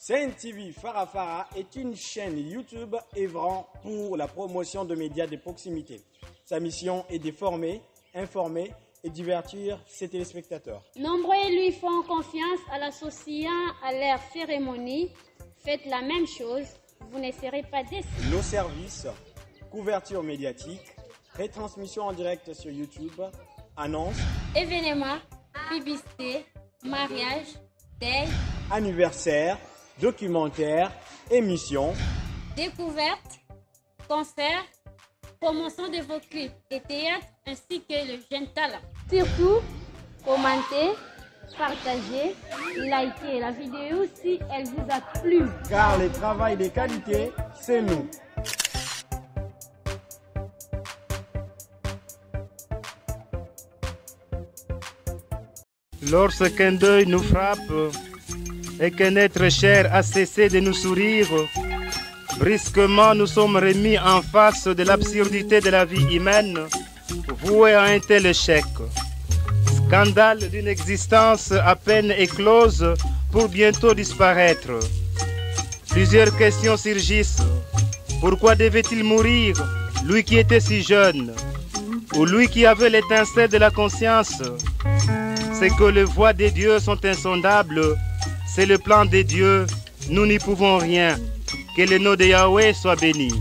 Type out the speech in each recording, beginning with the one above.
Sen TV Farafara est une chaîne YouTube œuvrant pour la promotion de médias de proximité. Sa mission est de former, informer et divertir ses téléspectateurs. Nombreux lui font confiance en l'associant à leur cérémonie. Faites la même chose, vous ne serez pas déçus. Nos services, couverture médiatique, retransmission en direct sur YouTube, annonces, Événements, publicité, mariage, deuil, anniversaires, documentaires, émissions, découvertes, concerts, promotion de vos clips et théâtre ainsi que le jeune talent. Surtout, commentez, partagez, likez la vidéo si elle vous a plu. Car le travail de qualité, c'est nous. Lorsqu'un deuil nous frappe et qu'un être cher a cessé de nous sourire, brusquement nous sommes remis en face de l'absurdité de la vie humaine, vouée à un tel échec. Scandale d'une existence à peine éclose pour bientôt disparaître. Plusieurs questions surgissent. Pourquoi devait-il mourir, lui qui était si jeune, ou lui qui avait l'étincelle de la conscience? C'est que les voies des dieux sont insondables, c'est le plan des dieux, nous n'y pouvons rien. Que le nom de Yahweh soit béni.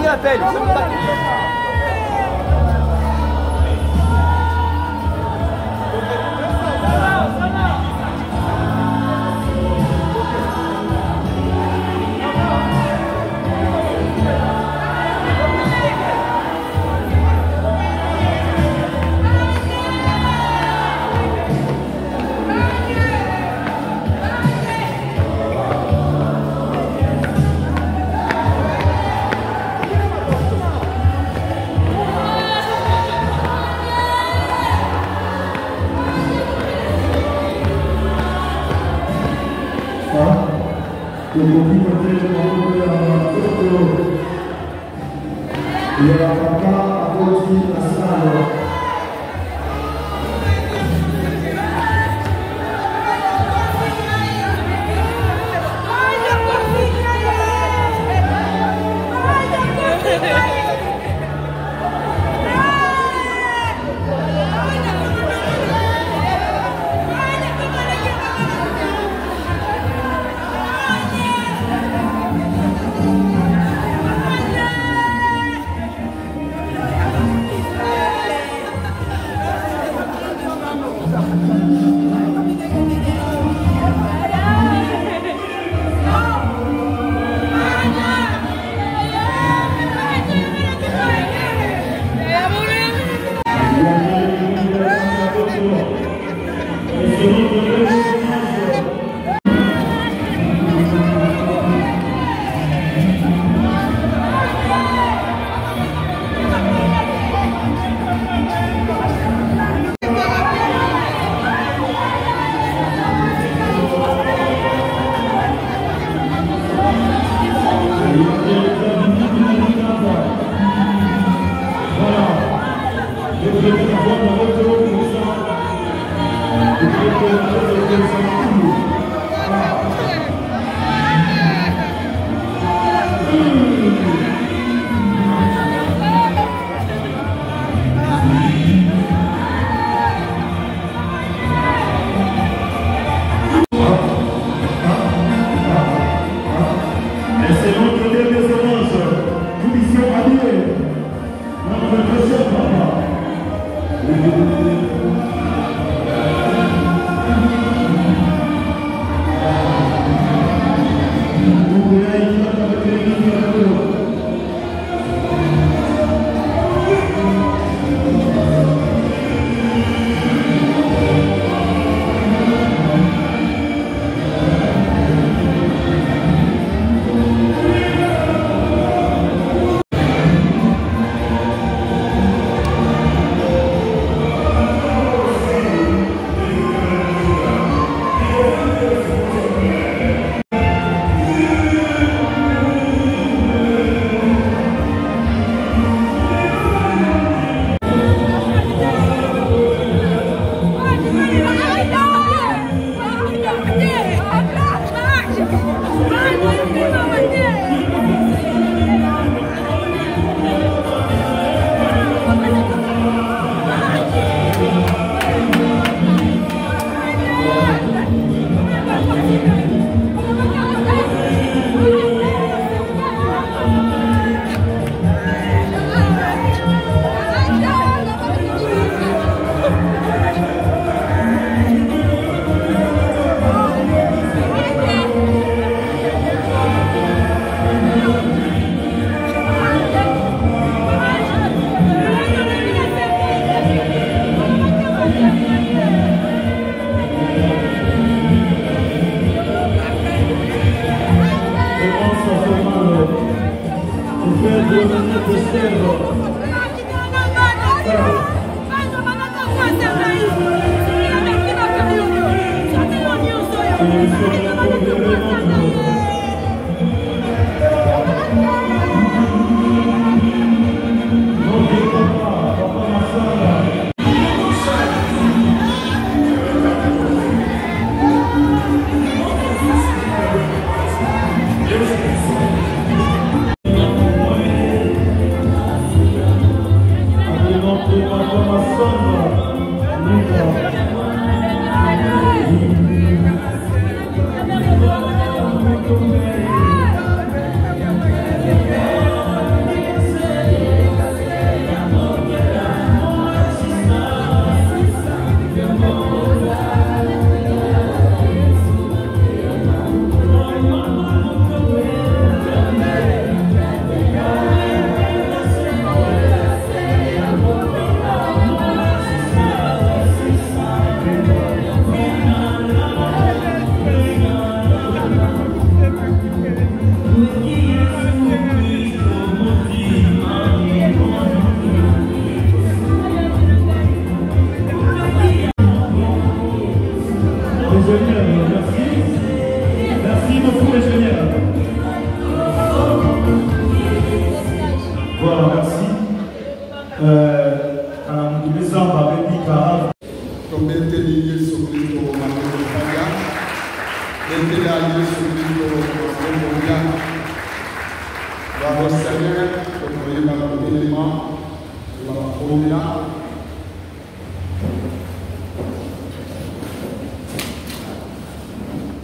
appelle.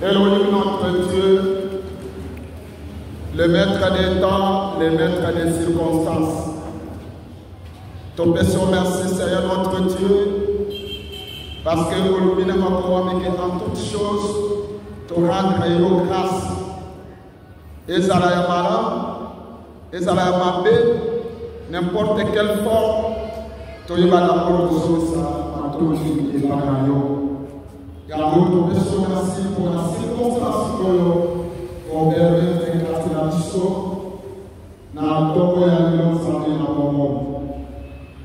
Élohim notre Dieu, le maître des temps, le maître des circonstances. Ton pécheur, merci Seigneur notre Dieu, parce que nous nous en toutes choses, te rendre grâce. Et ça l'a malade, et ça l'a mabé, n'importe quelle forme, tu vas la produire ça, à tout le monde et par l'amour. Ton pécheur, merci pour la circonstance que on permet de éclater la mission, dans la tombe et la vie, ça vient à mon monde.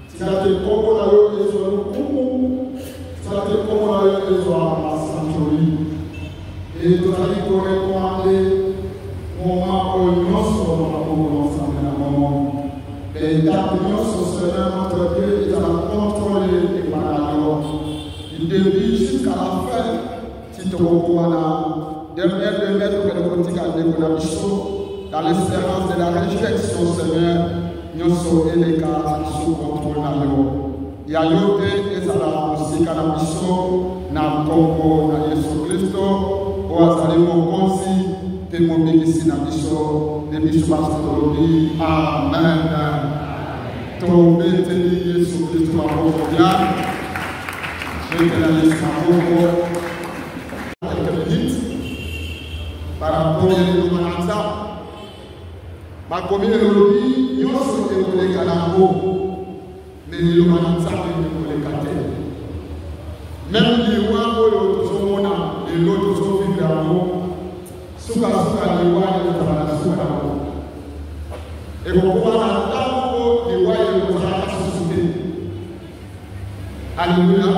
Si tu as été comme on a eu les soins, si tu as été comme on a eu les soins à Saint-Jolie, et tu as dit qu'on recommandait moment où nous sommes ensemble à mon monde. Mais il y a des gens sur ce même notre Dieu, ils ont contrôlé les malades. Il devait jusqu'à la fin, si tu recommandes, dernière mètres que le politique a découvert dans l'espérance de la résurrection, Seigneur, nous sommes les cas sous contrôle. Il y a eu des aussi qu'à la mission, dans le Congo, dans Jésus-Christ, au hasard de mon conseil, de mon bénéfice dans la mission, de mission pastorale. Amen. Tombé, Jésus-Christ, ma pauvre bien. Je vais te la laisser quelques minutes par rapport à l'humanité. Ma communauté, nous sommes des Canabo, mais l'humanité est des Canabo. Même les rois, les autres sont vivants à l'eau, sous la les rois et les souka. Et pour pouvoir attendre les rois et les société. Alléluia.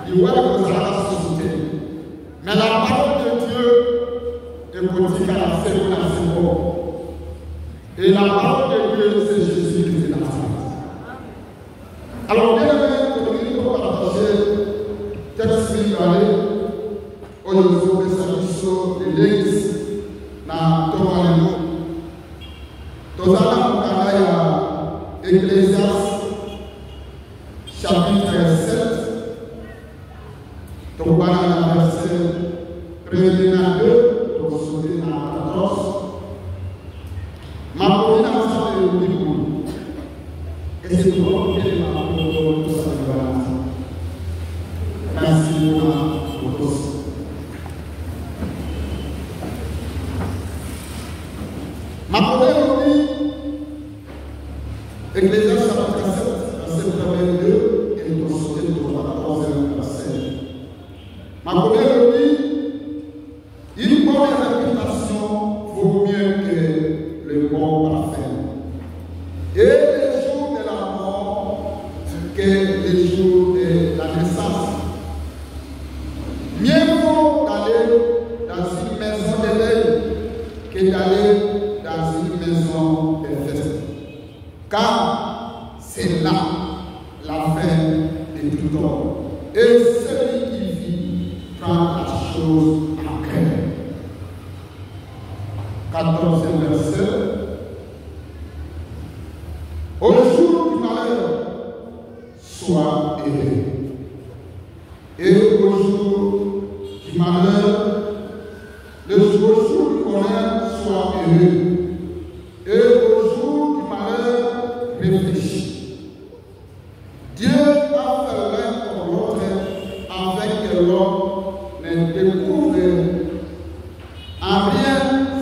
Les rois et la société. Mais la parole de Dieu est politique à la seconde. Et la parole de Dieu, c'est Jésus qui est dans la alors, bien aimé, nous allons partager texte spirituel au niveau de sa mission de l'église dans Toronto. Nous allons parler à Ecclésiaste chapitre 7. Nous allons à verset 1er à 2, nous sommes à 14. Ma première est le Bible. Et c'est pour vous que ma première merci pour tous. Ma première vie, Ecclésiaste chapitre 7, verset 22, et nous sommes pour la 14e verset. Ma première vie, une bonne réputation vaut mieux que le bon parfait. Et les jours de la mort que les jours de la naissance. Mieux vaut d'aller dans une maison de deuil que d'aller dans une maison de fête. Car c'est là la fin de tout homme. Et celui qui vit prend la chose à cœur. 14e verset. Au jour du malheur, sois heureux. Et au jour du malheur, au jour du bonheur, sois heureux. Et au jour du malheur, réfléchis. Dieu a fait l'un pour l'autre afin que l'homme ne découvre en rien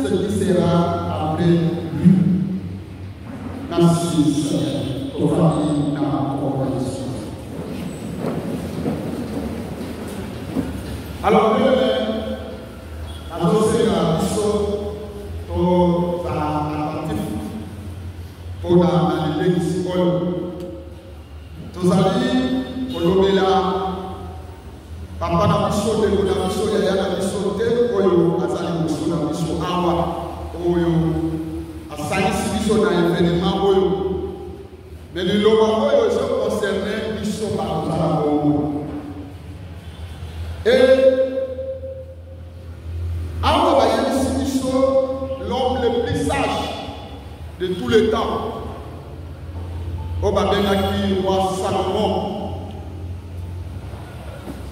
ce qui sera après lui. Merci Seigneur, aux familles dans la compréhension. Alors, annoncer la mission pour la pour l'église Paul. Tous amis, pour nommer là, papa la mission de la mission, il y a la mission de Oyo, à la mission Awa, Oyo. Asani mission dans l'événement Oyo. Mais le loma Oyo, je concernais mission par la Oyo. Et, avant de tous les temps. Au Babelaki, roi Salomon.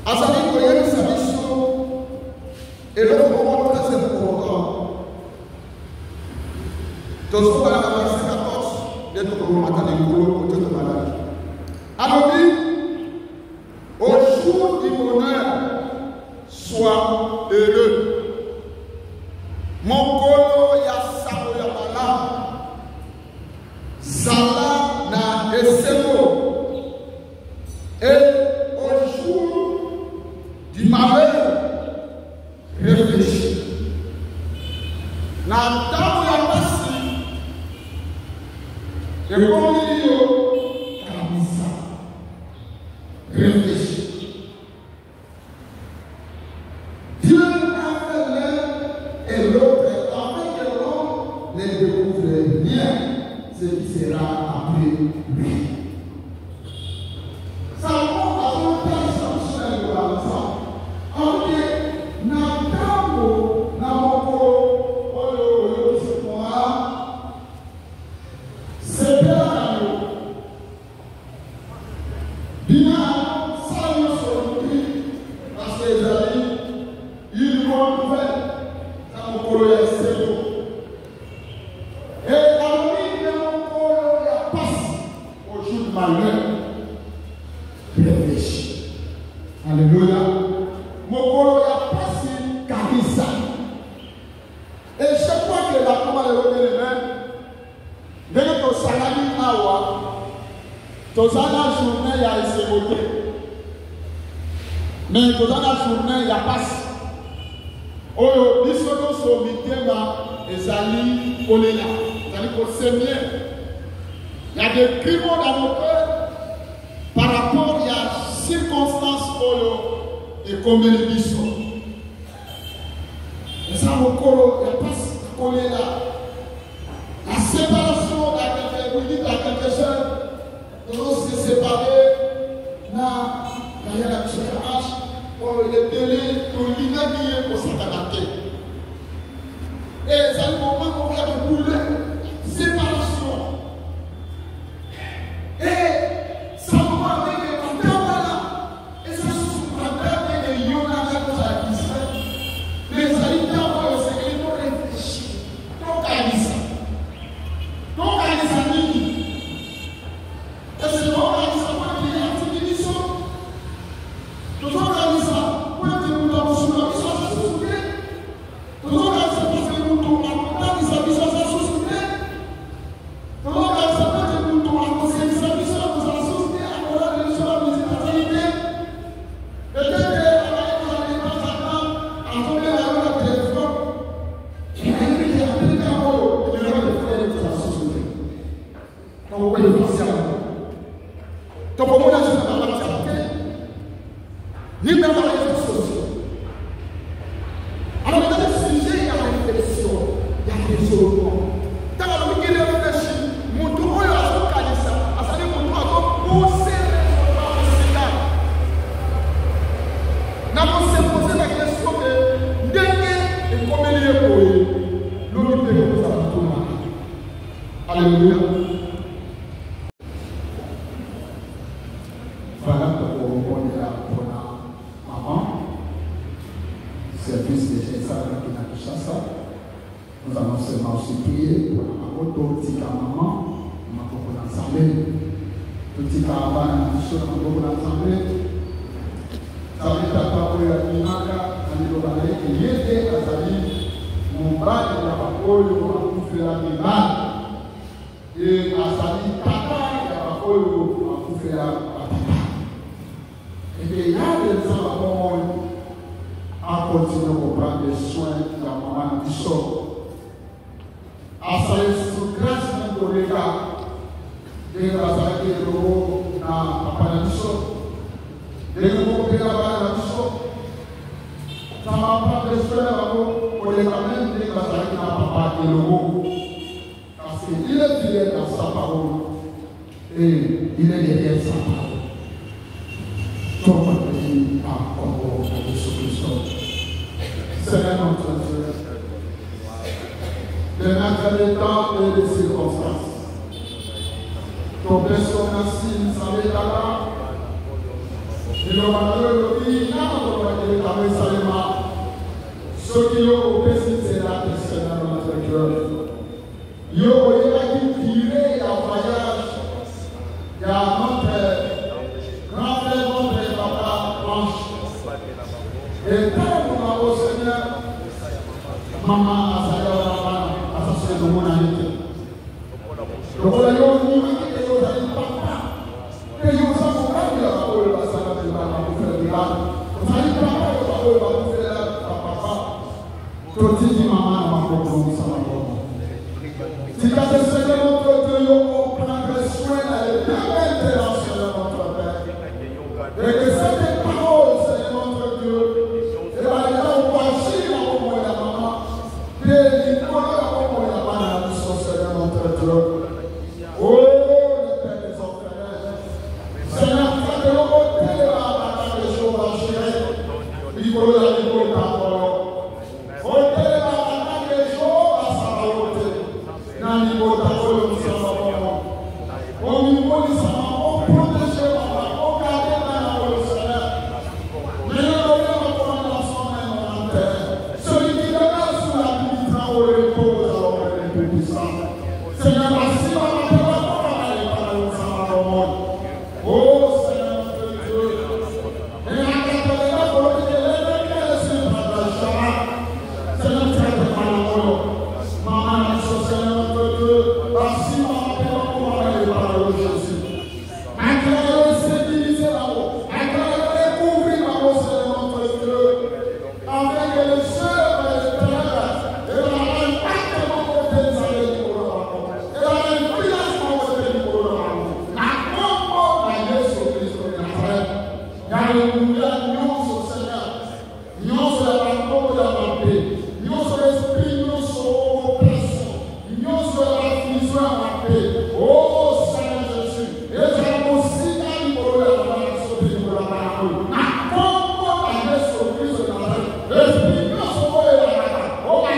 Azali Koyen, sa mission est le moment très important. Dans ce cas, verset 14, d'être comme Mataneko, côté de malade. Alors, au jour du bonheur, sois heureux. Mon kolo ya sabo ya bala, zala na esemo. Et au jour du malheur, réfléchis. Na tabo ya basi, et comme il dit, kamisa, réfléchis. Dieu a fait l'un et l'autre, afin que l'homme ne découvre rien, ce qui sera après lui. Salomon a un temps sanctuaire de l'ensemble. En fait, Natamo, Namoko, Oyo, Sephora, c'est bien. Bien, ça nous surprit, parce que les amis, ils vont nous faire. Et la nuit de mon corps, il passe au jour du malheur. Réfléchis. Alléluia. Mon corps, il passe Karissa. Et chaque fois que la commande est revenue les mains, dès que ton salami awa, ton salami journée, il y a essayé de voter. Mais ton salami journée, il y a passe. Oyo biso nyonso mitema ezali kolela ezali kosemie. Il y a des crimes dans nos cœurs par rapport à la circonstance oyo ekomeli biso. Eza mokolo ya pasi kolela. La séparation à quelques minutes, à quelques heures, nous allons se séparer na la différence. Le délai pour l'inhabiller pour s'adapter. Et c'est le moment où il y a de bouler, séparation. Et ça va avec les pantalons, et ça se souverain avec les yonans comme ça qui sont. Les habitants, c'est qu'ils vont réfléchir. Donc, à l'issa. Donc, à l'issa, et c'est bon, à l'issa, moi, qui est en télévision. Nous sommes à l'issa. Nous allons seulement aussi prier pour la petit maman, pour l'assemblée. Petit caravane, pour l'assemblée. Ça veut dire que il y a des gens à continuer à prendre des soins de la maman du sort. À sa grâce de l'État, de la santé de l'eau dans la paradisson, de l'eau de la paradisson, ça m'a pas de soins pour les ramènes de la santé de papa de l'eau. Parce qu'il est fidèle dans sa parole et il est derrière sa parole. Comme on dit encore de Jésus-Christ. Seigneur notre Dieu. les maîtres des temps et des circonstances. Ton Père, merci, nous savons là. Et nous allons dire, ceux qui ont obéi, c'est la personne dans notre cœur. Ils ont tiré en voyage. Il y a notre grand frère, notre papa, Blanche. Et quand nous avons Seigneur, maman, à sa sœur de mon ami. Donc, on a eu un niveau qui est aux amis papa. Et nous avons pas eu la parole de la salle de papa pour faire du mal. Nous avons eu la parole pour faire papa. Tout dit maman, ma propre, ça va pas. Si tu as des Seigneur notre Dieu, on prendra soin d'aller bien maintenant, Seigneur notre Père. Et que cette parole, Seigneur notre Dieu, et là, on va agir dans le monde de la maman. Et il faut que la maman soit Seigneur notre Dieu. Oh, le Père des orphelins. Seigneur, tu as de l'autre la bataille des choses à gérer. Il faut la livrer ta parole. Ôtez la bataille des choses à sa volonté. Dans le niveau de ta volonté, nous sommes bon. Au niveau du sang, on protège on garde dans la volonté, Seigneur. Mais nous devons prendre son même en terre. Celui qui demeure sous la pluie, il au repos, alors on est plus puissant. Seigneur, merci, oh Seigneur notre Dieu, et la catholique volonté de l'évêque sur la chara, Seigneur, tu as fait mal à moi. Maman, Seigneur notre Dieu, merci, maman, pour aller par le Jésus. Maintenant, le sécuriser là-haut, maintenant, le découvrir là-haut, Seigneur notre Dieu, avec le seul et le ténèbres, et l'impact de mon côté des années pour le rapport, et l'influence de mon côté pour le rapport. Alléluia, nous Seigneur, nous sommes la parole de la paix, nous sommes l'esprit, nous sommes l'oppression, nous sommes la vision à la paix. Oh Seigneur Jésus, et j'ai aussi un pour la parole de la parole. Ma pompe à Jésus-Christ de Nazareth, l'esprit, nous sommes la parole. Oh, ma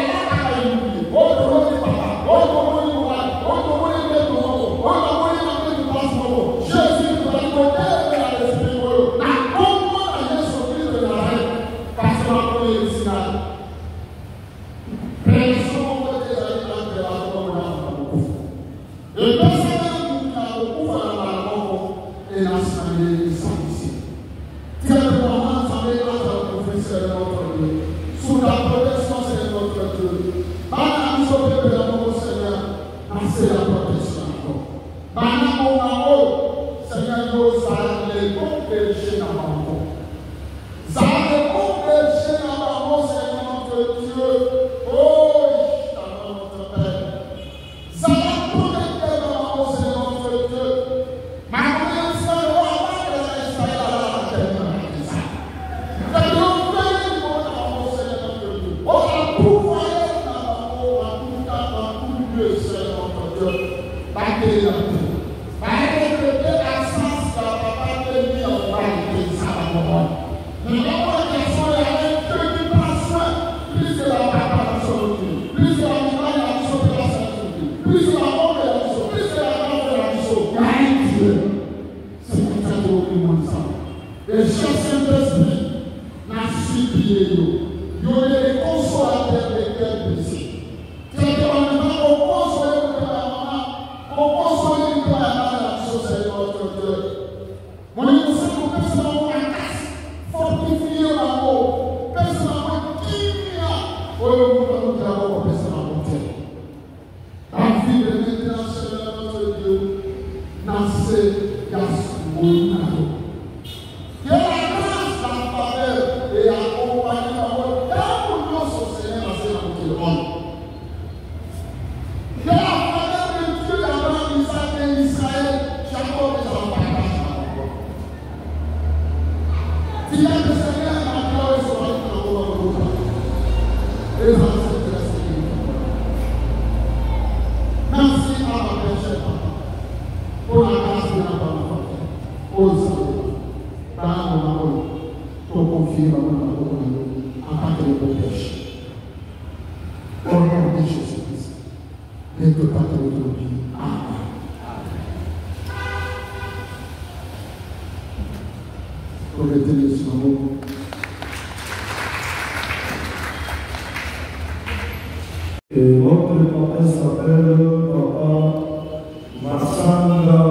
Dieu, oh, tu papa, oh, tu veux moi, oh, tu veux mettre mon mot, oh, tu veux mettre mon passeport. Jésus, tu vas côté de l'esprit. Et personne qui a beaucoup à la mort et l'assemblée ici. Tu as vraiment assemblé notre professeur notre Dieu. Sous la protection, c'est notre Dieu. Maintenant, nous sommes de l'amour, Seigneur. C'est la protection encore. Maintenant, Seigneur, nous allons les compléter dans l'amour. Ça les compléter dans l'amour, Seigneur notre Dieu. Oh, notre Père. Ça et chaque Saint-Esprit n'a supplié nous. Nous les consolateurs des cœurs blessés. C'est-à-dire qu'on console la maman, on console la maman, c'est notre Dieu. Mon innocent, personne n'a pas casse, fortifié l'amour, personne n'a pas qui oh, nous avons personne n'a pas la vie de maintenant, Seigneur notre Dieu, n'a c'est Yasmou. Que la grâce, la faveur et accompagner la voix d'un pour nous, Seigneur, dans ce monde. Que la faveur de Dieu, d'Abraham, Isaac et Israël, Jacob et son partage. Si la Seigneur n'a pas eu son aide dans le monde, et ça c'est la sécurité. Merci à ma péché, pour la grâce de la parole. Ô Seigneur. Pour confier ma main en tant que le péché. Au nom de Jésus-Christ. être partout aujourd'hui. Amen. Remettez les genoux. Et votre papa s'appelle Papa Massanga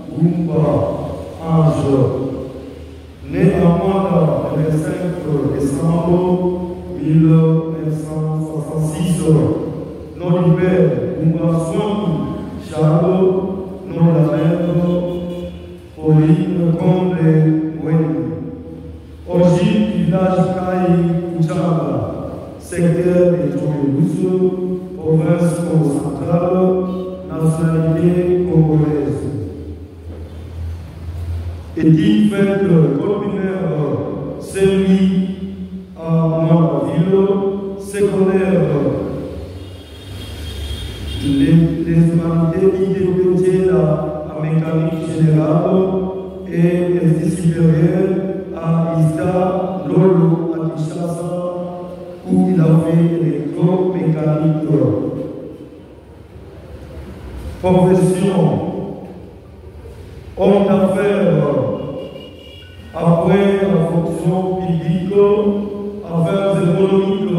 Gumba Ange, né à Manda le 25 décembre 1966. Nom du père Gumba Swami Chalo, nom de la mère Pauline Comble Weni. Origine du village Kai Kuchanga, secteur de Toulouse, province centrale, nationalité congolaise. Est-il fait communaire celui à Mandaville, secondaire les humanités idéologiques à mécanique générale et les supérieurs à Ista Lolo à Kinshasa, où il a fait électromécanique. Profession, homme d'affaires, après la fonction publique, affaires économiques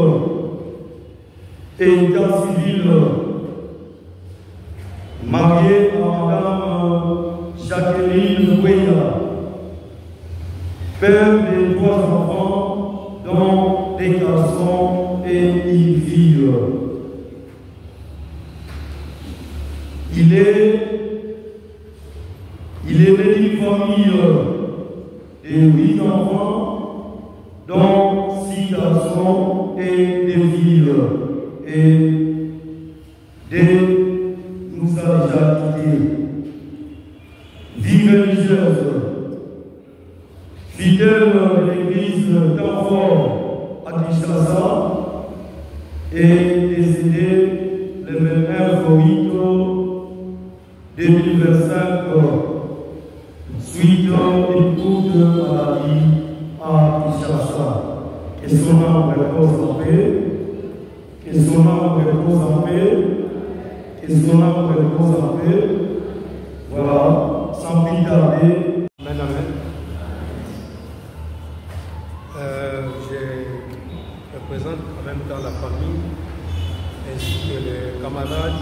et état civil, marié à Madame Jacqueline Ouéa, père de 3 enfants, dont des garçons et une fille. Il est né d'une famille de 8 enfants, dont 6 garçons et 2 filles. Et nous a déjà quittés. Vie religieuse, fidèle de l'église d'Enfort à Kinshasa, et décédé le 29 août 2025 suite à une courte maladie à Kinshasa. Que son âme repose en paix, que son âme repose en paix, que son âme repose en paix. Voilà, sans plus tarder. Amen, amen. Je représente en même temps la famille ainsi que les camarades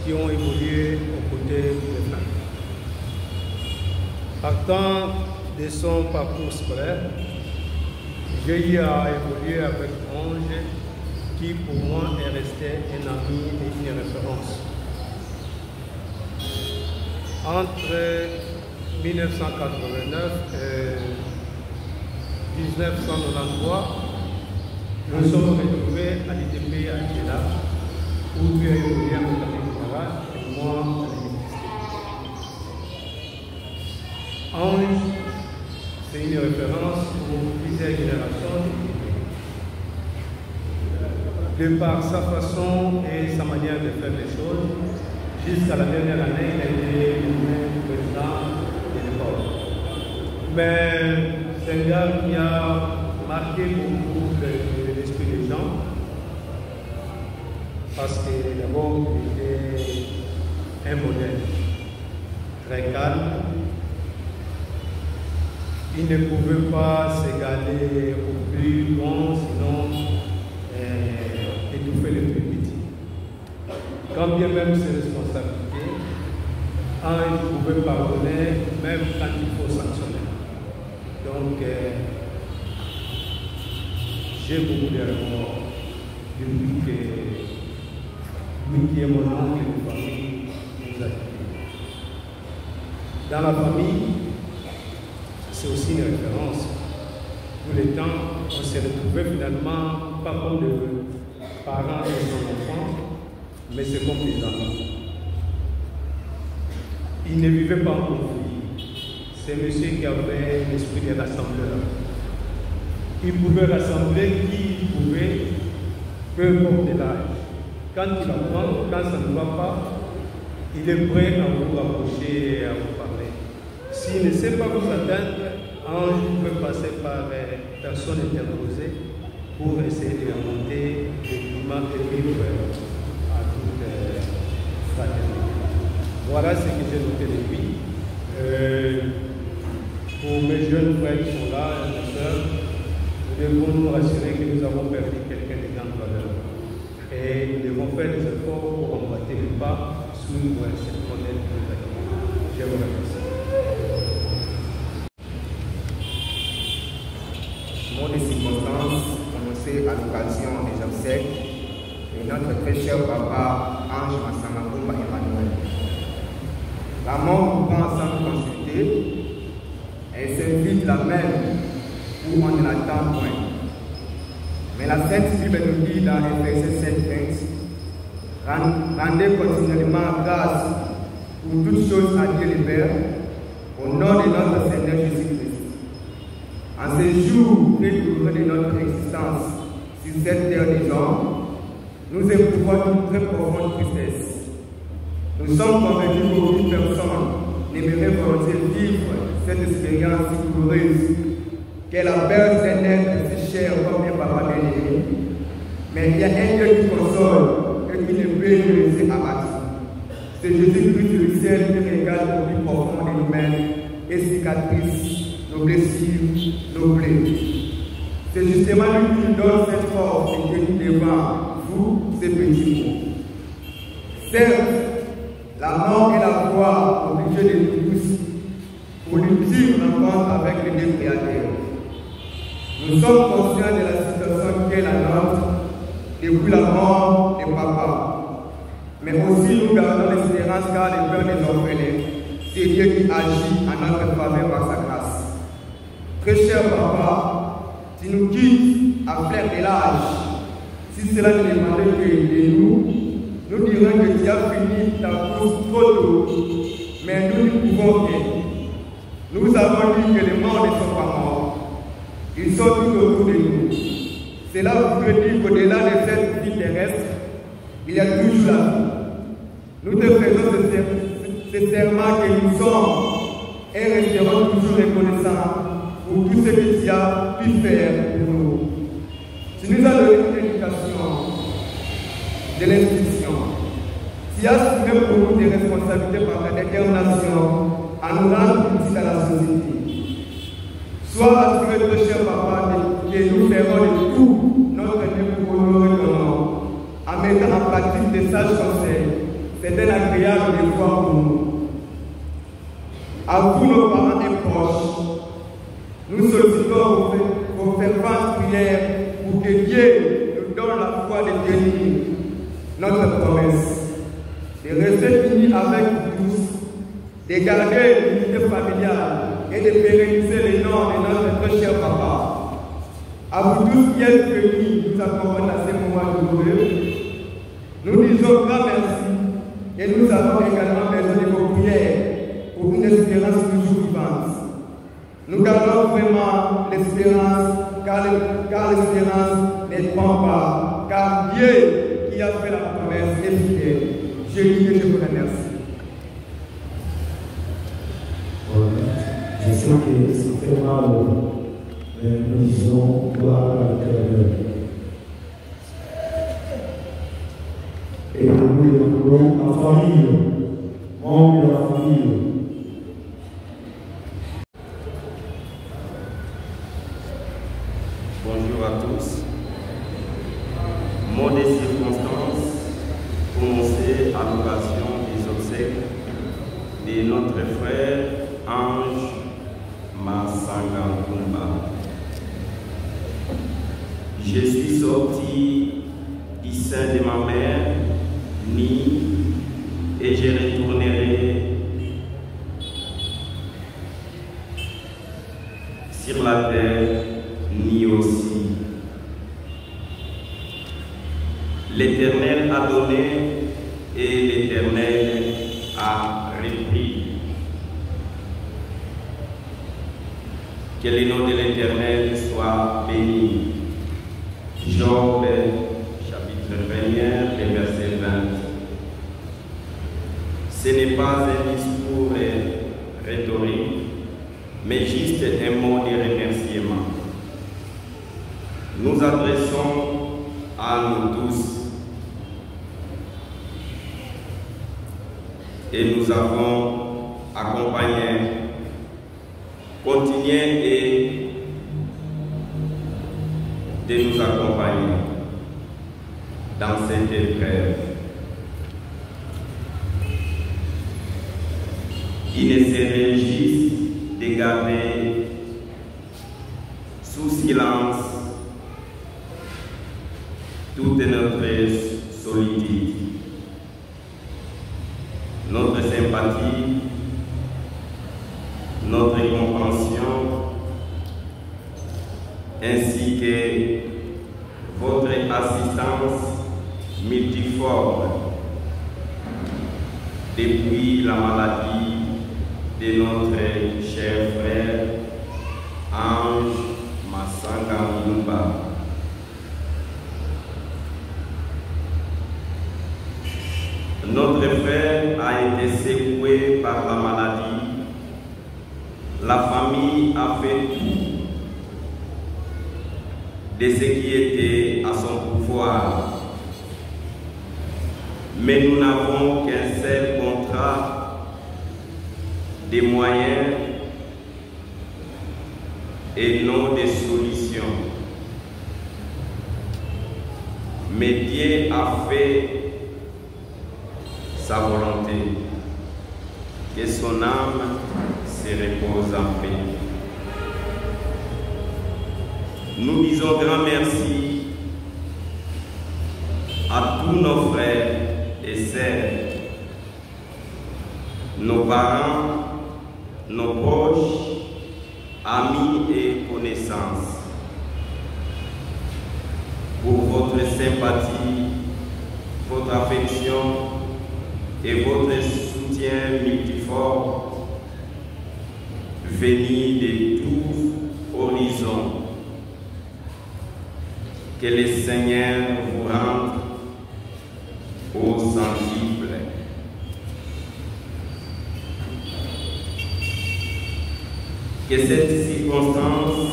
qui ont évolué aux côtés de Franck. Partant de son parcours scolaire, j'ai eu à évoluer avec Ange, qui pour moi est resté un ami et une référence. Entre 1989 et 1993, nous sommes retrouvés à l'ITP à Kela, où lui a évolué en mécanique générale et moi à l'électricité. Ange, c'est une référence pour plusieurs générations, de par sa façon et sa manière de faire les choses. Jusqu'à la dernière année, il a été le président de l'époque. Mais c'est un gars qui a marqué beaucoup l'esprit des gens, parce que d'abord, il était un modèle très calme. Il ne pouvait pas s'égaler au plus grand, sinon étouffer les plus petits. Quand bien même ses responsabilités, il pouvait pardonner même quand il faut sanctionner. Donc, j'ai beaucoup de remords depuis que lui qui est mon oncle et ma famille nous a quittés. Dans la famille, c'est aussi une référence. Tout le temps, on s'est retrouvés finalement pas comme des parents et son enfant, mais c'est comme des amis. Il ne vivait pas en conflit. C'est un monsieur qui avait l'esprit de rassembleur. Il pouvait rassembler qui il pouvait, peu importe l'âge. Quand il apprend, quand ça ne va pas, il est prêt à vous rapprocher et à vous parler. S'il ne sait pas vous atteindre, Ange peut passer par personnes interposées pour essayer de remonter le climat et vivre à Voilà ce que j'ai noté de lui. Pour mes jeunes frères qui sont là, et mes sœurs, nous devons nous rassurer que nous avons perdu quelqu'un de grande valeur. Et nous devons faire des efforts pour emboîter le pas sous cette modèle que nous avons. Je vous remercie. Mot de circonstance prononcé à l'occasion des obsèques de notre très cher papa Ange Massamakumba Emmanuel. La mort nous prend ensemble consulter. Elle s'invite la même où on ne l'attend point. Mais la Sainte Bible nous dit dans Éphésiens 7:20, rendez continuellement grâce pour toutes choses à Dieu le Père, au nom de notre Seigneur Jésus-Christ. En ces jours très douloureux de notre existence sur cette terre des hommes, nous éprouvons une très profonde tristesse. Nous sommes convaincus qu'aucune personne n'aimerait volontiers vivre cette expérience si douloureuse qu'est la perte d'un être si cher comme un papa bien-aimé. Mais il y a un Dieu qui console et qui ne peut nous laisser abattre. C'est Jésus-Christ du ciel qui regarde au plus profond de nous-mêmes et cicatrice nos blessures, nos plaies. C'est justement lui qui nous donne cette force et que nous devons, vous, ces petits mots. Certes, la mort et la foi obligés de nous tous pour l'ultime rencontre avec le Dieu créateur. Nous sommes conscients de la situation qu'est la nôtre depuis la mort de papa. Mais aussi nous gardons l'espérance car le père des orphelins, c'est Dieu qui agit en notre faveur par sa grâce. Très cher papa, tu nous quittes à fleur de l'âge. Si cela ne demandait que de nous dirons que tu as fini ta course trop tôt, mais nous ne pouvons rien. Nous avons dit que les morts ne sont pas morts. Ils sont tout autour de nous. Cela veut dire qu'au-delà de cette vie terrestre, il y a toujours la vie. Nous te faisons ce serment que nous sommes et resterons toujours reconnaissants pour tout ce que tu as pu faire pour nous. Tu nous as donné une éducation de l'instruction. Tu as assumé pour nous des responsabilités par ta détermination à nous rendre utiles à la société. Sois assuré, très cher papa, que nous ferons de tout notre mieux pour honorer ton nom. En mettant en pratique des sages conseils, c'est un agréable devoir pour nous. À vous, nos parents et proches, nous sollicitons vos ferventes prières pour que Dieu nous donne la foi de tenir notre promesse, de rester unis avec vous tous, de garder l'unité familiale et de pérenniser le nom de notre très cher papa. À vous tous qui êtes venus nous accompagner à ces moments douloureux, nous disons grand merci et nous avons également besoin de vos prières pour une espérance toujours vivante. Nous gardons vraiment l'espérance car l'espérance ne trompe pas, car Dieu qui a fait la promesse est fidèle. Je dis que je vous remercie. Je sais que ça fait mal, mais nous disons gloire à l'Éternel. Et nous demandons en famille, membres de la famille. Bonjour à tous. Mot des circonstances prononcé à l'occasion des obsèques de notre frère Ange Massamakumba. Je suis sorti du sein de ma mère, ni et je retournerai sur la terre, ni aussi. L'Éternel a donné et l'Éternel a repris. Que le nom de l'Éternel soit béni. Job, chapitre 1er, verset 20. Ce n'est pas un discours rhétorique, mais juste un mot de remerciement. Nous adressons à nous tous et nous avons accompagné. Continuez de nous accompagner dans cette épreuve. Il ne serait juste de garder sous silence toute notre solitude, notre sympathie, notre compréhension, ainsi que votre assistance multiforme depuis la maladie de notre cher frère Ange Massanga Mumba. Notre frère a été secoué par la maladie. La famille a fait tout de ce qui était à son pouvoir. Mais nous n'avons qu'un seul contrat, des moyens et non des solutions. Mais Dieu a fait sa volonté, que son âme se repose en paix. Nous disons grand merci à tous nos frères et sœurs, nos parents, nos proches, amis et connaissances, pour votre sympathie, votre affection et votre soutien multiforme venu de tous horizons. Que le Seigneur vous rende aux sensibles. Que cette circonstance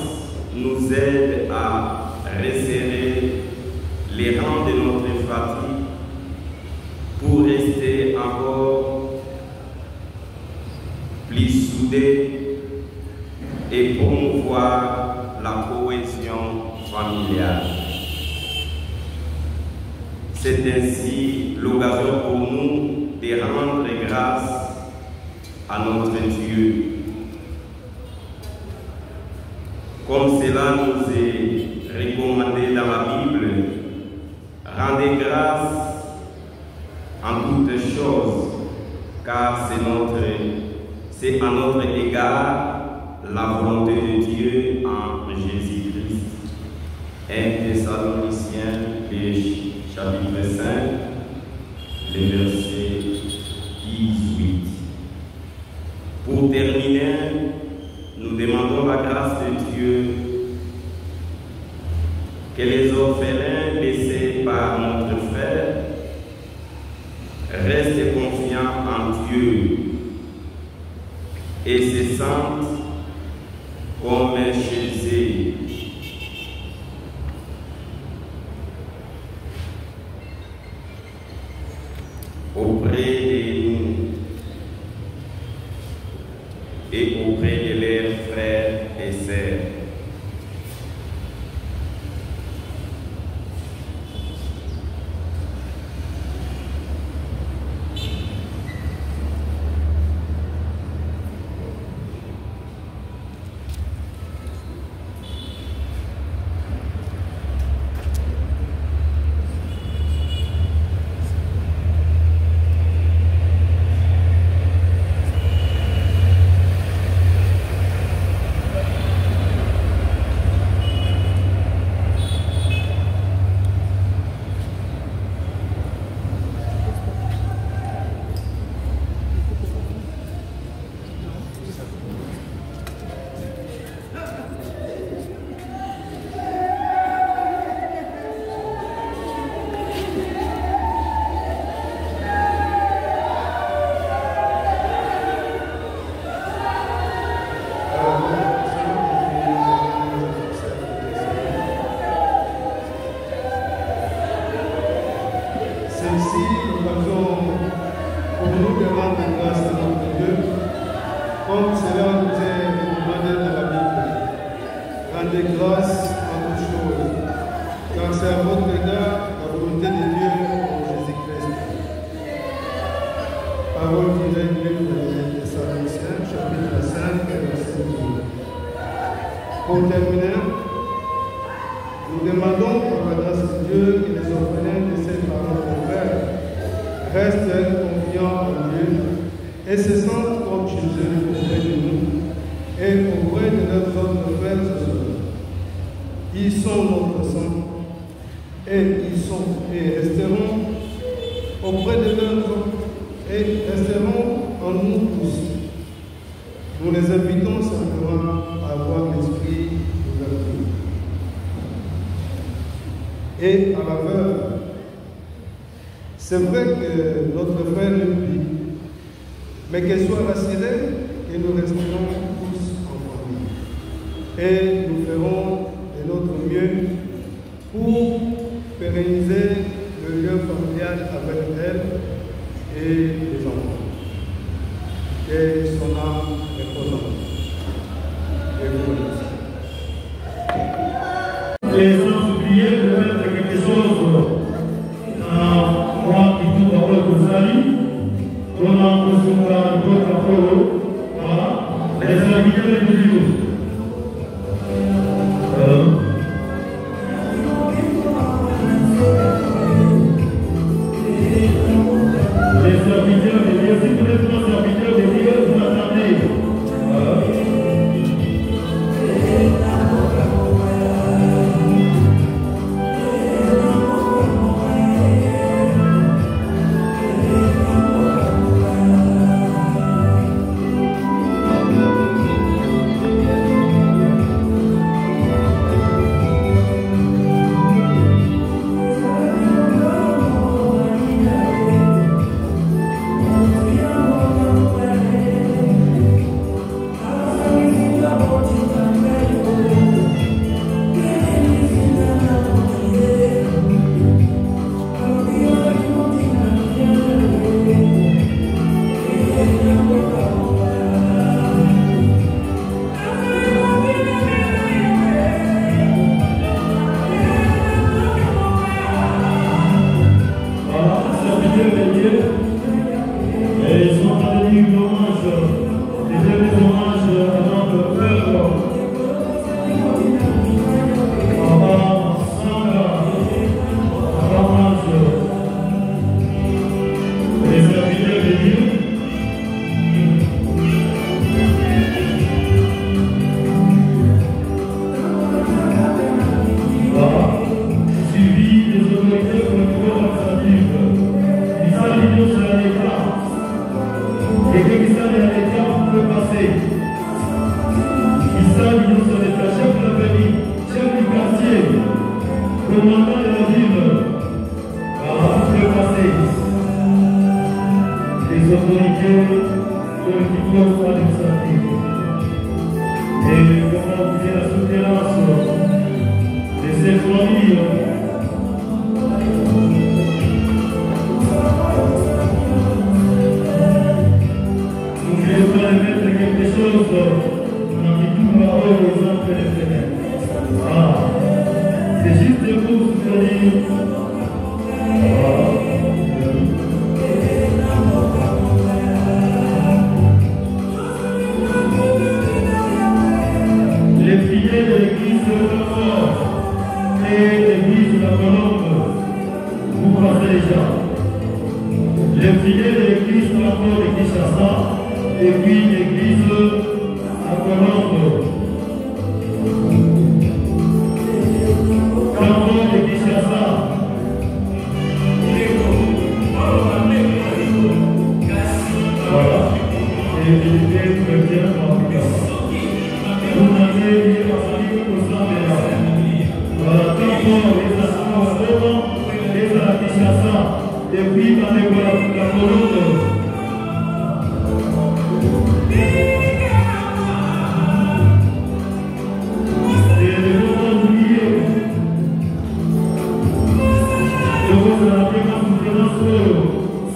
nous aide à resserrer les rangs de notre fratrie pour rester encore plus soudés et promouvoir la cohésion familiale. C'est ainsi l'occasion pour nous de rendre grâce à notre Dieu. Comme cela nous est recommandé dans la Bible, rendez grâce en toutes choses, car c'est à notre égard la volonté de Dieu en Jésus-Christ. 1 Thessaloniciens, chapitre 5, le verset 18. Pour terminer, nous demandons la grâce de Dieu, que les orphelins laissés par notre frère restent confiants en Dieu et se sentent comme chez eux. Auprès de nous et auprès de leurs frères et sœurs. nous de rendre grâce à notre Dieu, comme cela nous est demandé dans la Bible. Rendez grâce à toutes choses, car c'est à votre égard la volonté de Dieu en Jésus-Christ. Parole directe du livre des Thessaloniciens, chapitre 5, verset 12. Pour terminer, nous demandons par la grâce de Dieu que les orphelins de ces parents de frères restent confiants en Dieu et se sentent comme chez eux auprès de nous et auprès de leurs autres frères et sœurs. Ils sont notre sang et ils sont et resteront auprès de leurs autres et resteront en nous tous. Nous les invitons simplement à avoir l'esprit d'ouverture. Et à la veuve, c'est vrai que notre frère nous vit, mais qu'elle soit rassurée que nous resterons tous en famille. Et nous ferons de notre mieux pour pérenniser le lien familial avec elle et les enfants. Et son âme reposante. Et vous remercie. Et sans oublier de mettre quelque chose dans moi qui tourne dans votre salut, on a reçu d'autres apôtres, voilà, les invités de Dieu. Les serviteurs de Dieu, si vous êtes un serviteur de Dieu, vous attendez.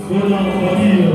Pour la famille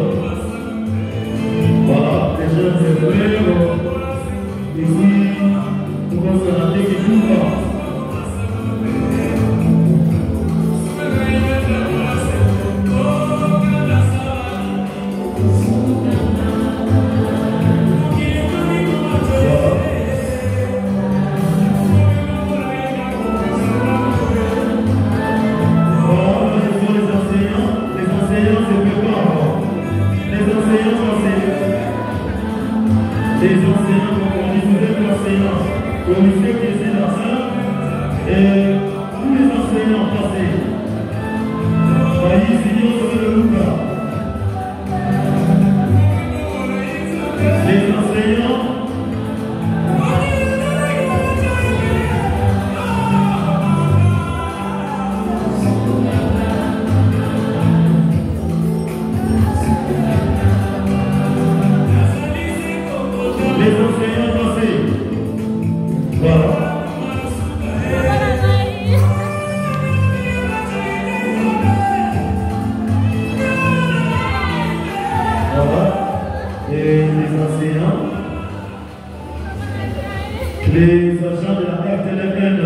les agents de la RTLN,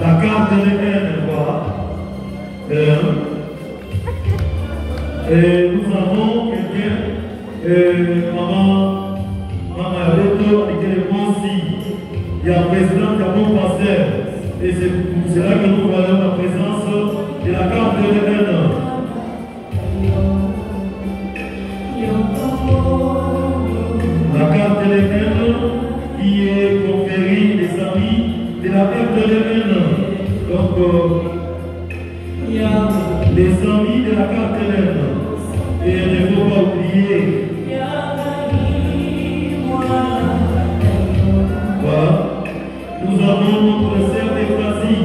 la carte TLN, voilà. Et nous avons quelqu'un, maman Roto, qui est aussi, il y a un président, il y a un bon pasteur. Et c'est pour cela que nous voyons la présence de la carte TLN. La carte TLN qui est conférée des amis de la RTLN. Donc, les amis de la carte TLN. Et il ne faut pas oublier. Voilà. Nous avons notre sœur Ephrasie.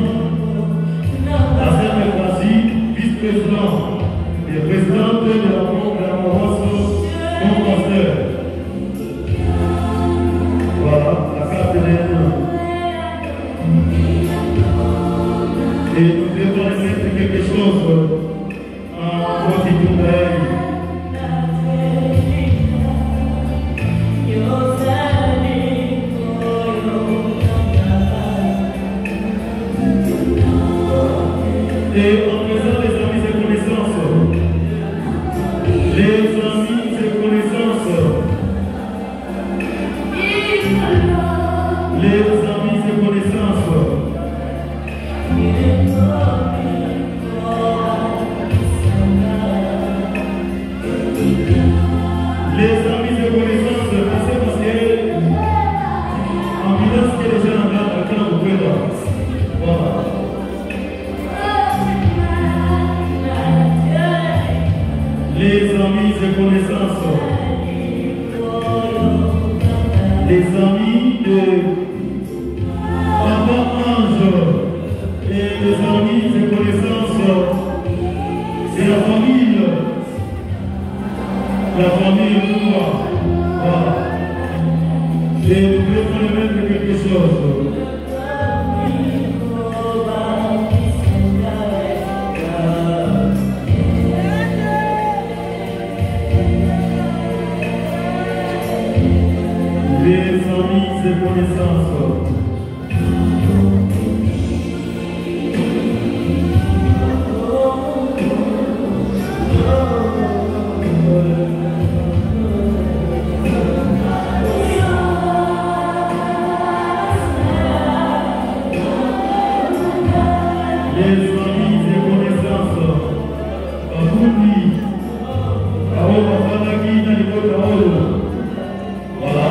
La sœur Ephrasie, vice-président et présidente de la conférence comme pasteur. Voilà, la carte TLN. Et nous devons mettre quelque chose en Côte-d'Ivoire. Et en présent les amis de connaissance, les amis de connaissance, les amis de connaissance, les amis de connaissance, c'est parce que en disant que les gens regardent quand vous pouvez voir. Voilà. Les amis de connaissance, les amis de Papa Ange et les amis de connaissance de la famille Noua. Voilà. Et nous devons mettre quelque chose. Les amis de connaissance. Voilà.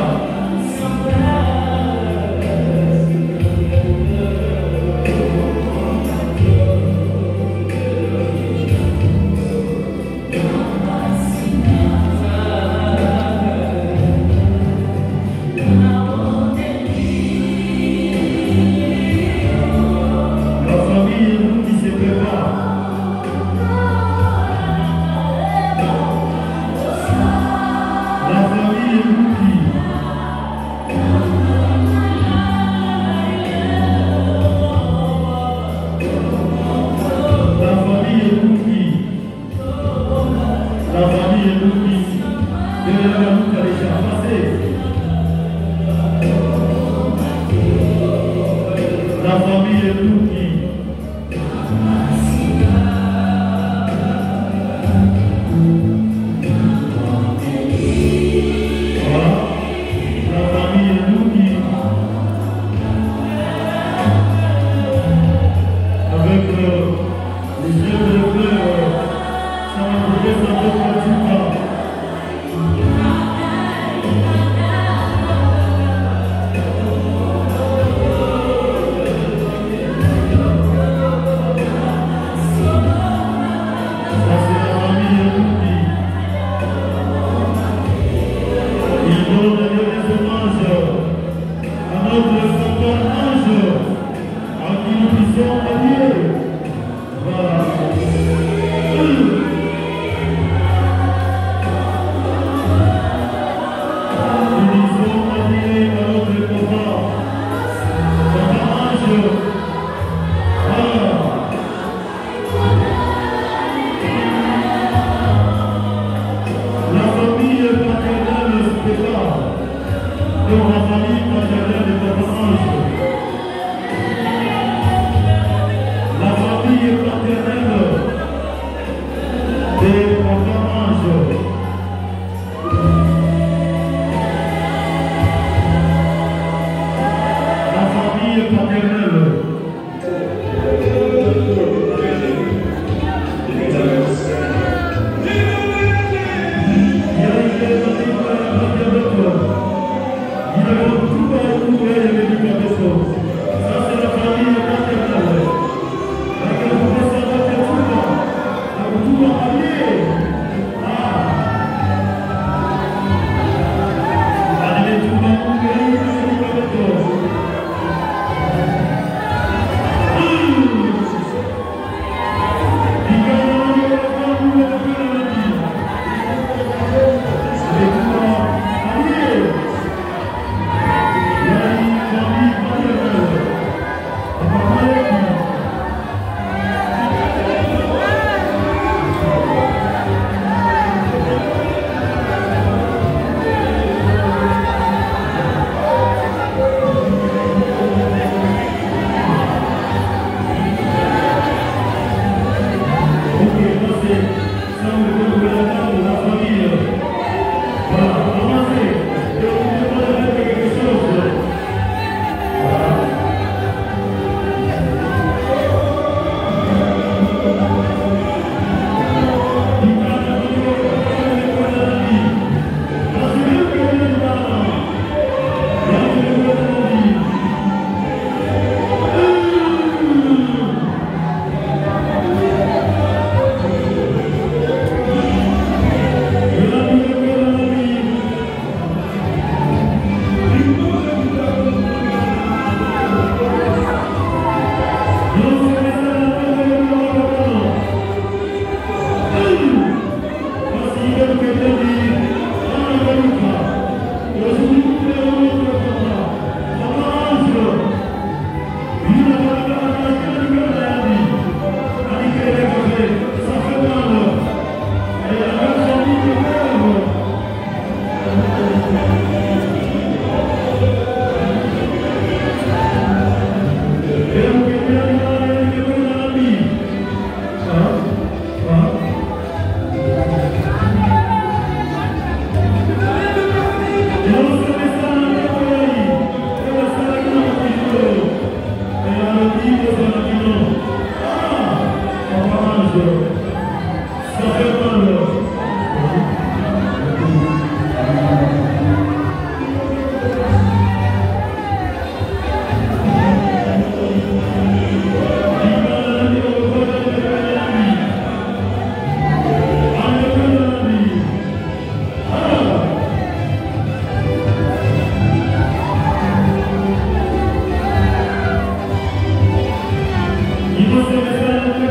Il faut se faire un peu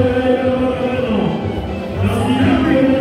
de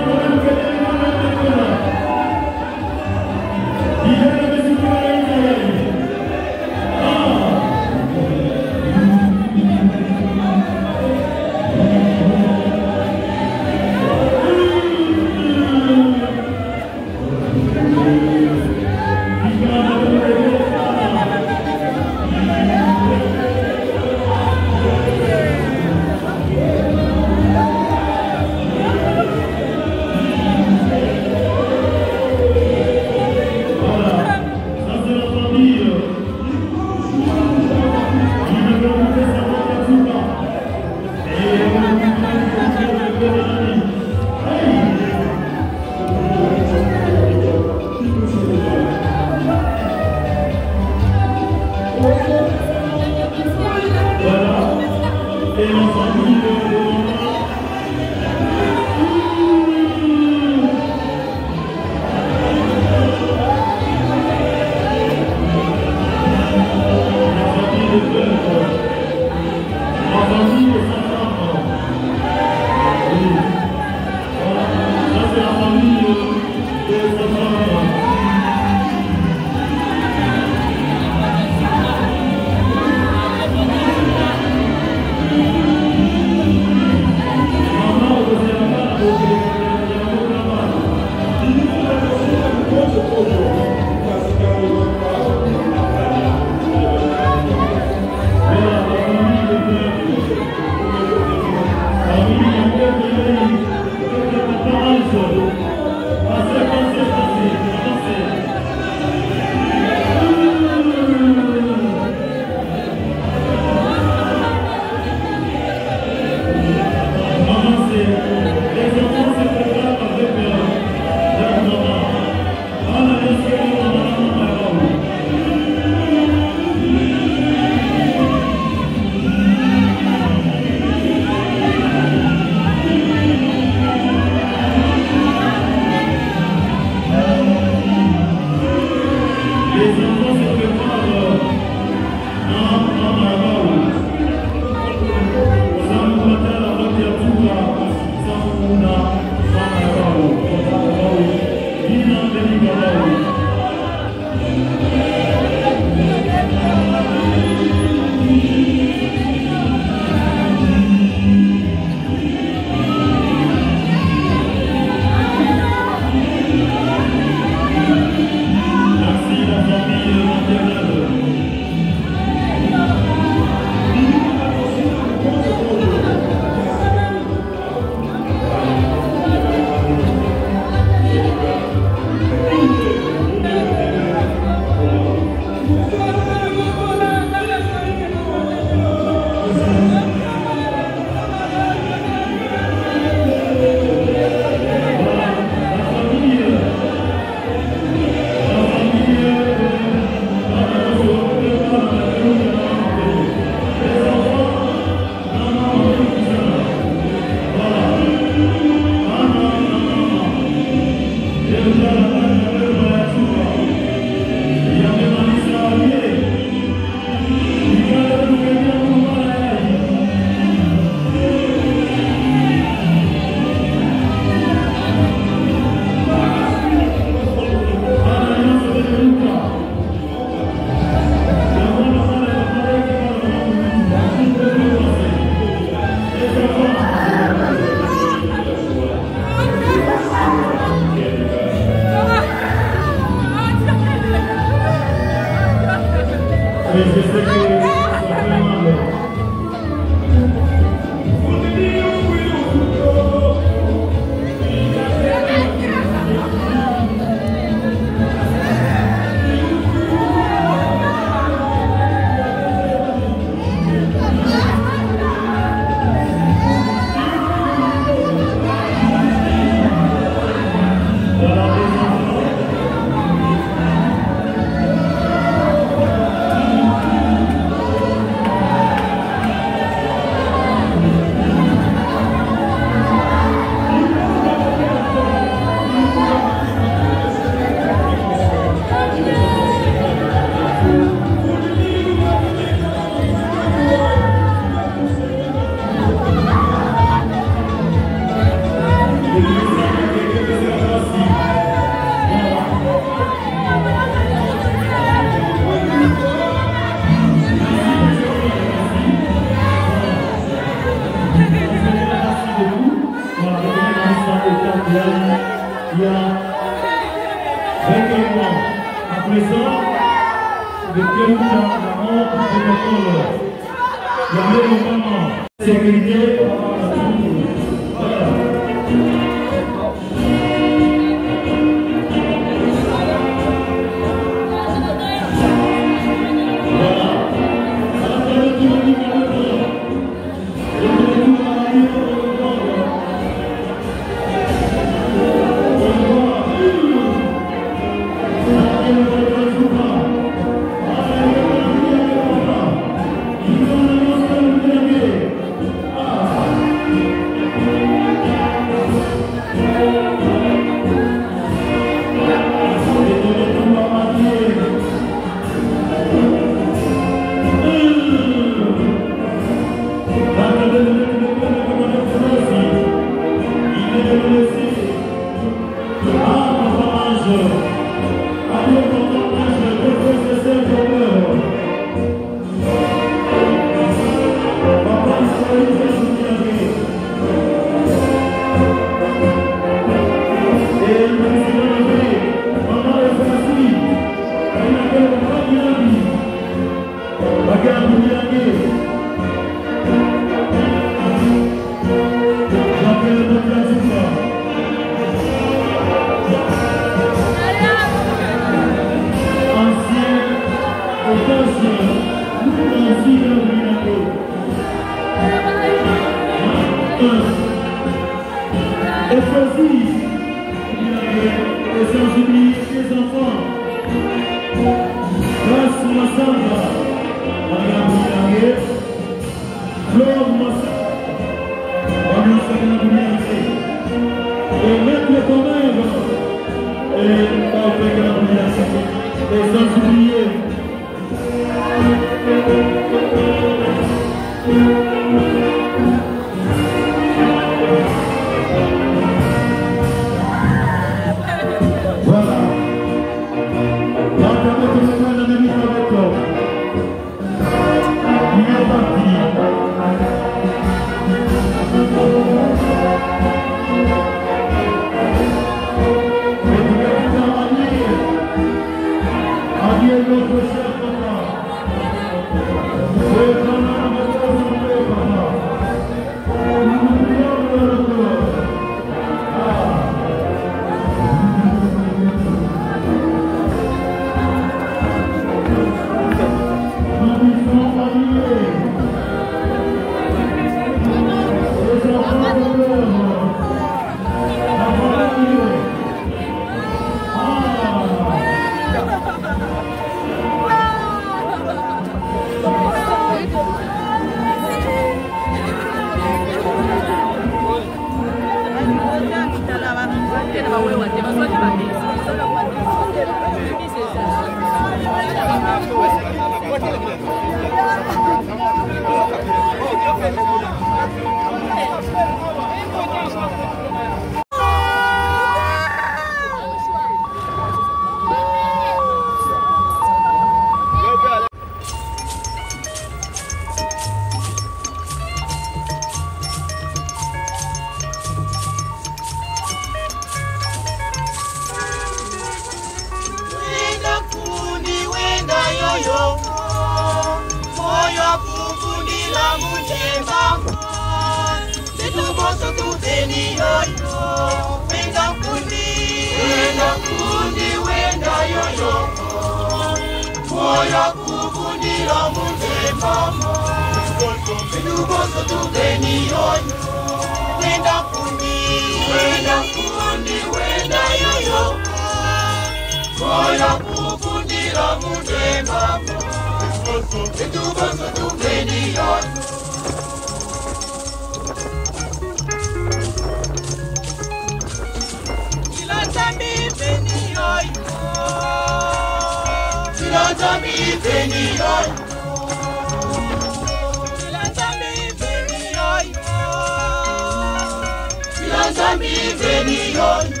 Bazambi veni yoyo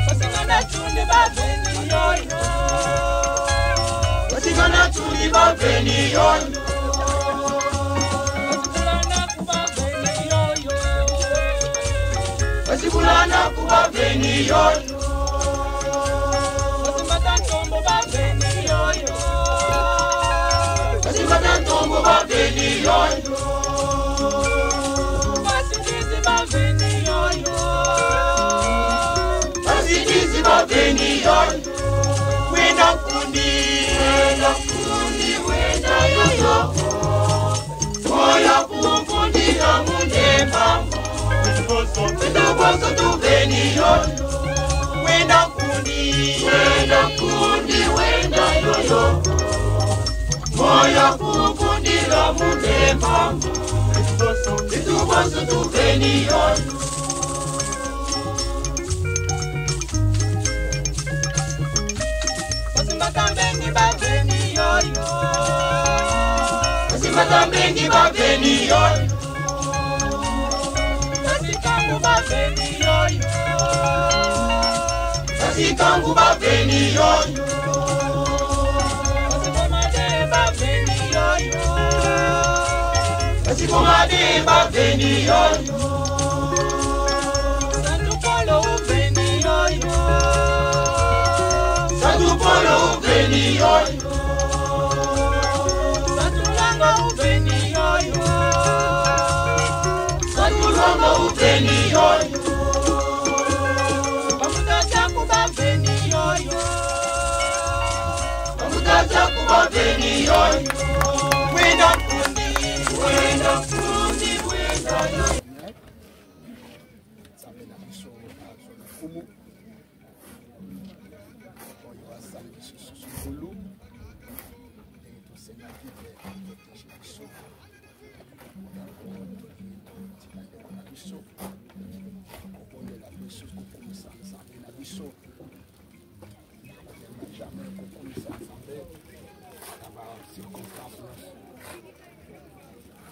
Basingana tundi baveni yoyo Basingana tundi baveni yoyo Basibulana kuba veni yoyo Basimata ntombo ba veni yoyo Basimata ntombo ba veni yoyo Basidizi ba veni yoyo Basidizi ba veni yoyo Wenda kundi wenda yoyo Moya kukundira mundemba Wenda tu veni yoyo Wenda kundi wenda yoyo Moya kukundira mundemba Wenda tu veni yoyo Basimatambengi ba veni yoyo Basimatambengi ba veni yoyo Kangu ba veni yoyo Kasi kangu ba veni yoyo Kasi komade ba veni yoyo Kasi komade ba veni yoyo Sandu polo veni yoyo Sandu polo veni yoyo Sandu langa veni yoyo Langa uveni yoyo Bamutaja kuba veni yoyo Bamutaja kuba veni yoyo Wenda kundi yoyo Samena miso fumu Oyo asali miso fulu Eto sena kipe Proteje miso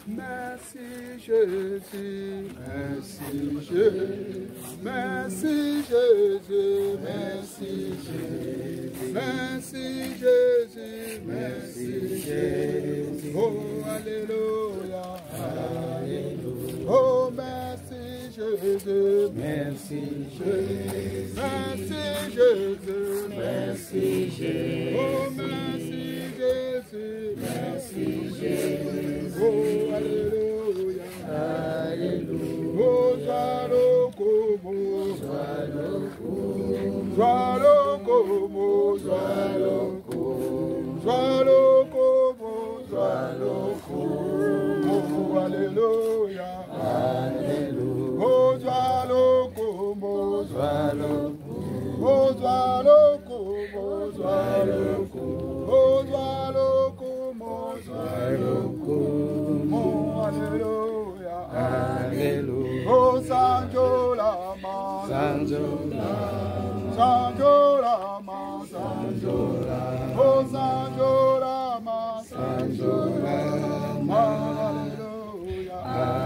Merci Jésus, merci Jésus, merci Jésus, merci Jésus, merci Jésus, merci Jésus, oh alléluia, alléluia, oh merci Jésus, merci Jésus, merci Jésus, merci Jésus, oh merci Jésus, merci Jésus, oh alléluia, alléluia, oh sois-le comme, sois-le comme, sois-le comme, sois-le comme, sois-le comme, sois-le comme, oh alléluia, alléluia, oh sois-le comme, sois-le comme, oh sois-le comme, sois-le comme, oh sois-le comme, sois-le comme, oh alléluia, alléluia, oh Sanjo Lama, Sanjo Lama, Sanjo Lama, Sanjo Lama, oh Sanjo Lama, Sanjo Lama, alléluia,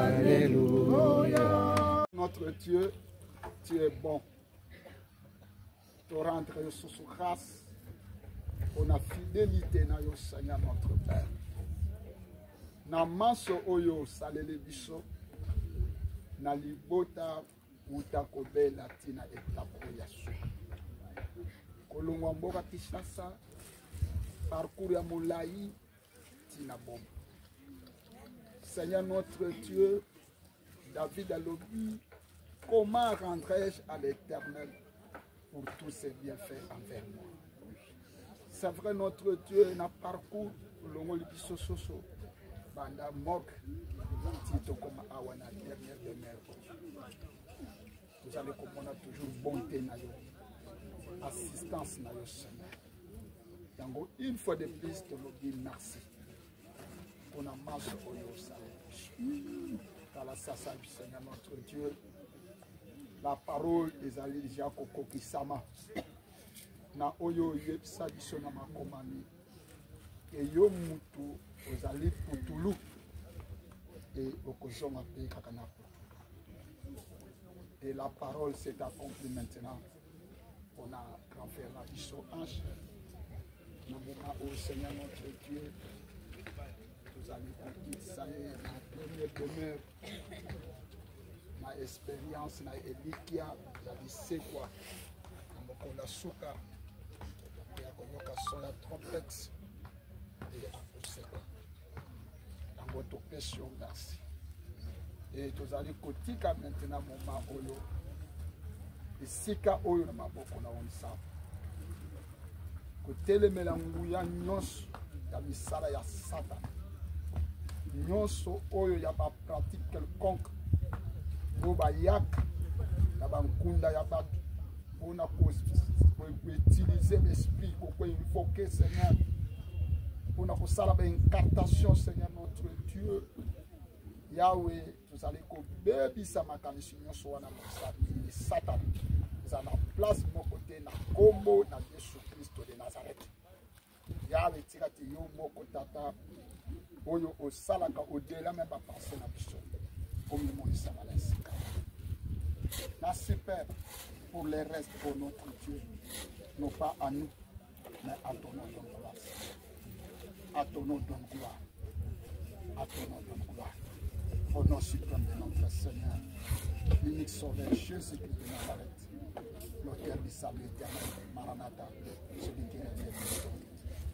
alléluia. Notre Dieu, tu es bon. Te rendre sous grâce pour la fidélité na yo Seigneur notre Père. Na maso oyo salele biso na libota utakobela tina etapo ya su. Kolongwa mboka Kinshasa parcours ya molai tina bom. Seigneur notre Dieu, David a lobi, comment rendrai-je à l'Éternel pour tous ses bienfaits envers moi? C'est vrai, notre Dieu n'a parcours le monde qui se soso. Banda mok, tito comme awana dernière demeure. Vous allez comprendre toujours bonté na yo, assistance na yo Seigneur. Yango une fois de plus de l'objet merci. On a marché au yo Seigneur. Dans la sasa du Seigneur notre Dieu. La parole des alliés de Jacob Kisama. Na oyo yepsa biso na makomami. Et yo mutu ozali putulu. et au Kozonga P. Kakanapo. Et la parole s'est accomplie maintenant. On a grand frère Rabiso Ange. Dans le moment où Seigneur notre Dieu, nous allons dire ça y est, ma première bonheur, ma expérience, ma Elikia, la dit c'est quoi? La souka, et à convocation la trompette, et à pousser quoi. Dans votre question, merci. Et nous allons kotika maintenant moment oyo. Et sika oyo na maboko na onsa. Kotelemela nguya nyonso ya misala ya Satan. Nyonso oyo ya ba pratique quelconque. Bo ba yak na ba nkunda ya bato. On a utiliser l'esprit pour invoquer Seigneur. On a pour une incartation Seigneur notre Dieu. Yahweh, nous allons baby sama kamishinyo so na Satan. Ça na place mon côté na combo na Jésus Christ de Nazareth. Yahweh tira ti yo moko tata oyo osalaka au-delà même pas penser na biso. Comme le monde s'amalès. Merci Père pour les restes pour notre Dieu. Non pas à nous, mais à ton nom de gloire. À ton nom de gloire. À ton nom de gloire. Au nom suprême de notre Seigneur, l'unique sauveur Jésus-Christ de Nazareth, l'auteur du salut éternel, Maranatha, celui qui est venu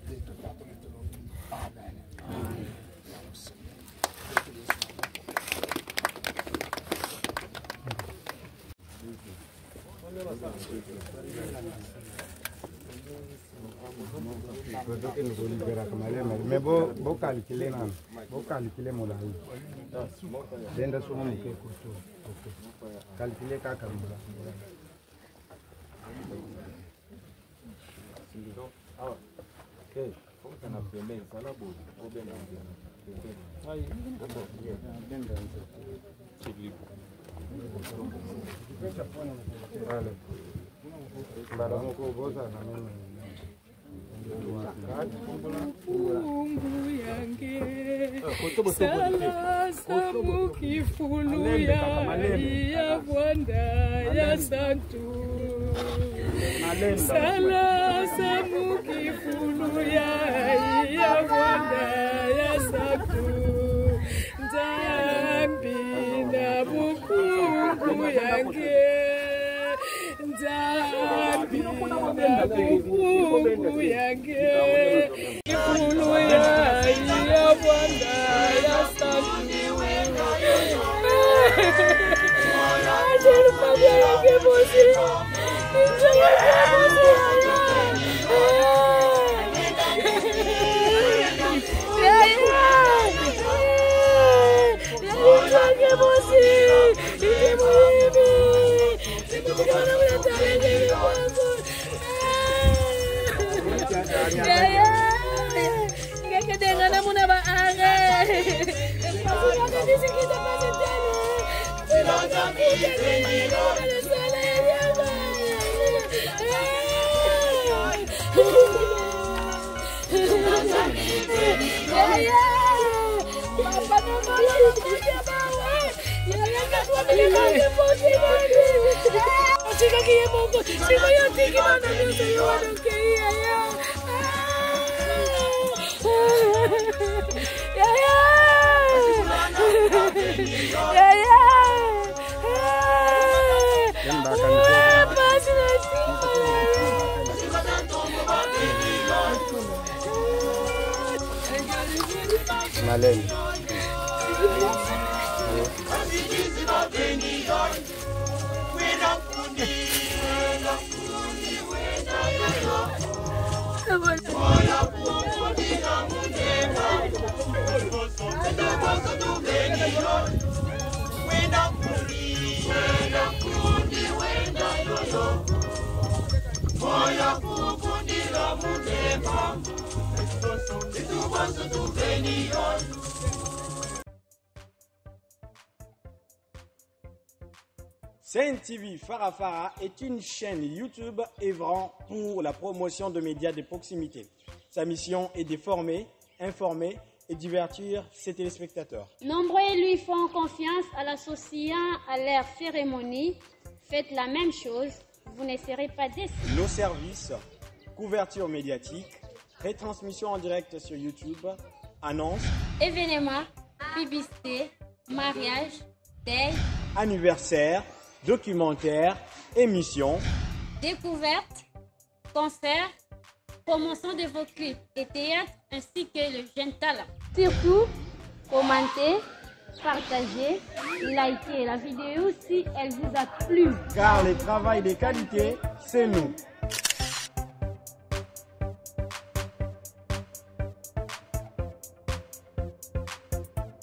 de tout à tout. Amen. Amen. Mais beau calculer là, beau calculer mon ami. Denda souvent me fait calculer caca. Ok, comme ça n'a fait même ça là beau, au bien Mungu yange sala samukifulu ya Bwana ya santu sala samukifulu ya Bwana ya santu nzambi na bukungu yange nzambi na bukungu yange kifulu ya Bwana ya santu Saint TV Farafara est une chaîne YouTube œuvrant pour la promotion de médias de proximité. Sa mission est de former, informer et divertir ses téléspectateurs. Nombreux lui font confiance en l'associant à leur cérémonie. Faites la même chose, vous ne serez pas déçus. Nos services, couverture médiatique, retransmission en direct sur YouTube, annonces, événements, publicité, mariage, deuil, anniversaire, documentaires, émissions, découvertes, concerts, promotion de vos clips et théâtres ainsi que le jeune talent. Surtout, commentez, partagez, likez la vidéo si elle vous a plu. Car le travail de qualité, c'est nous.